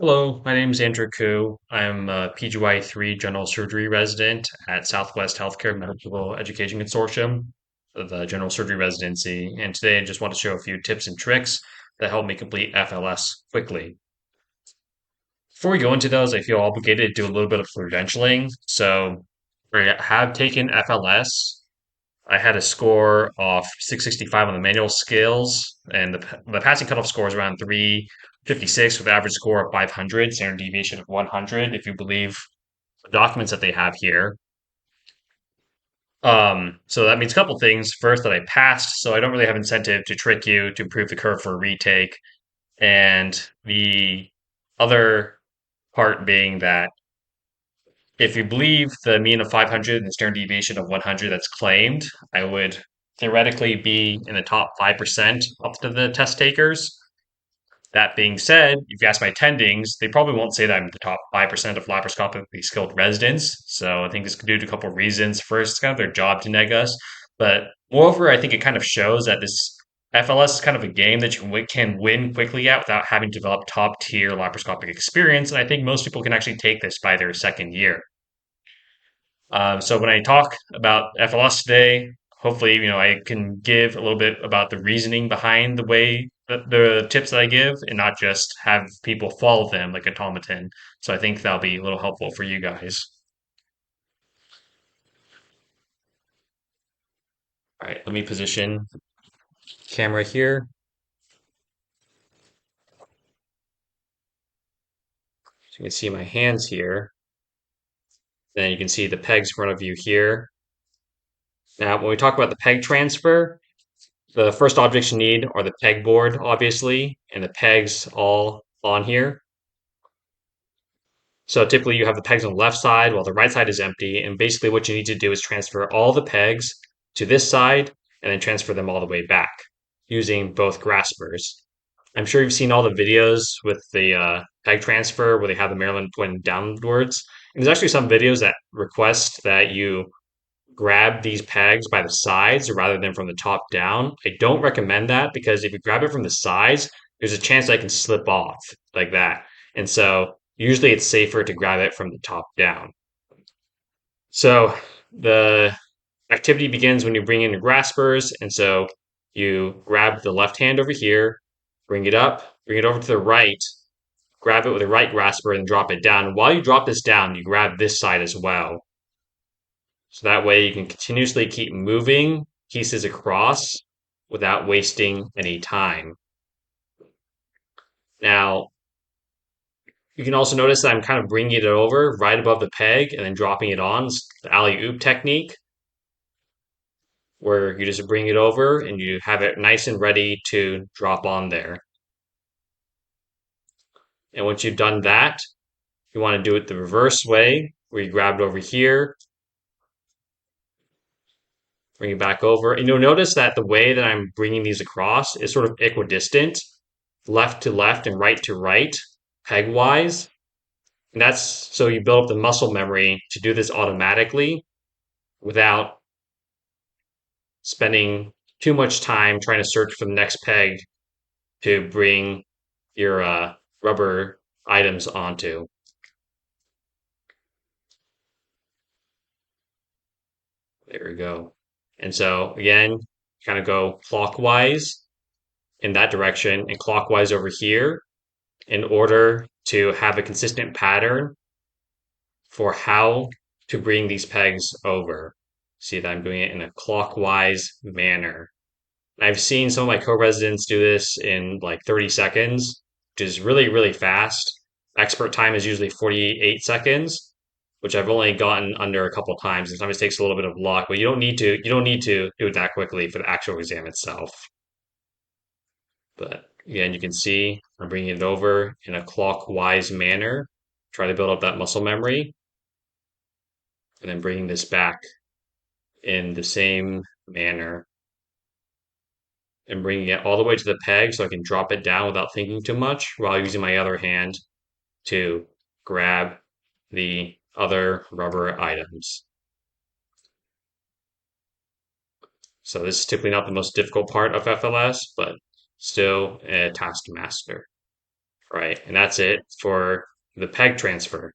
Hello, my name is Andrew Koo. I'm a PGY3 general surgery resident at Southwest Healthcare Medical Education Consortium, the general surgery residency. And today I just want to show a few tips and tricks that help me complete FLS quickly. Before we go into those, I feel obligated to do a little bit of credentialing. So I have taken FLS. I had a score of 665 on the manual skills, and the passing cutoff score is around 356 with average score of 500, standard deviation of 100, if you believe the documents that they have here. So that means a couple things. First, that I passed, so I don't really have incentive to trick you to improve the curve for a retake. And the other part being that if you believe the mean of 500 and the standard deviation of 100 that's claimed, I would theoretically be in the top 5% of the test takers. That being said, if you ask my attendings, they probably won't say that I'm the top 5% of laparoscopically skilled residents. So I think this could due to a couple of reasons. First, it's kind of their job to neg us. But moreover, I think it kind of shows that this FLS is kind of a game that you can win quickly at without having to develop top tier laparoscopic experience. And I think most people can actually take this by their second year. So when I talk about FLS today, hopefully, I can give a little bit about the reasoning behind the way the tips that I give and not just have people follow them like automaton. So I think that'll be a little helpful for you guys. All right, let me position camera here. So you can see my hands here. Then you can see the pegs in front of you here. Now, when we talk about the peg transfer, the first objects you need are the pegboard, obviously, and the pegs all on here. So typically you have the pegs on the left side while the right side is empty. And basically what you need to do is transfer all the pegs to this side and then transfer them all the way back using both graspers. I'm sure you've seen all the videos with the peg transfer where they have the Maryland pointing downwards. And there's actually some videos that request that you grab these pegs by the sides rather than from the top down. I don't recommend that because if you grab it from the sides, there's a chance that it can slip off like that. And so usually it's safer to grab it from the top down. So the activity begins when you bring in your graspers. And so you grab the left hand over here, bring it up, bring it over to the right, grab it with the right grasper and drop it down. And while you drop this down, you grab this side as well. So that way you can continuously keep moving pieces across without wasting any time. Now, you can also notice that I'm kind of bringing it over right above the peg and then dropping it on. It's the alley-oop technique, where you just bring it over and you have it nice and ready to drop on there. And once you've done that, you want to do it the reverse way, where you grab it over here, bring it back over. And you'll notice that the way that I'm bringing these across is sort of equidistant, left to left and right to right, peg-wise. And that's so you build up the muscle memory to do this automatically without spending too much time trying to search for the next peg to bring your rubber items onto. There we go. And so again, kind of go clockwise in that direction and clockwise over here in order to have a consistent pattern for how to bring these pegs over. See that I'm doing it in a clockwise manner. I've seen some of my co-residents do this in like 30 seconds, which is really, really fast. Expert time is usually 48 seconds, which I've only gotten under a couple times. Sometimes it takes a little bit of luck, but you don't need to do it that quickly for the actual exam itself. But again, you can see I'm bringing it over in a clockwise manner, try to build up that muscle memory, and then bringing this back in the same manner and bringing it all the way to the peg so I can drop it down without thinking too much while using my other hand to grab the other rubber items. So this is typically not the most difficult part of FLS, but still a task to master. right? And that's it for the peg transfer.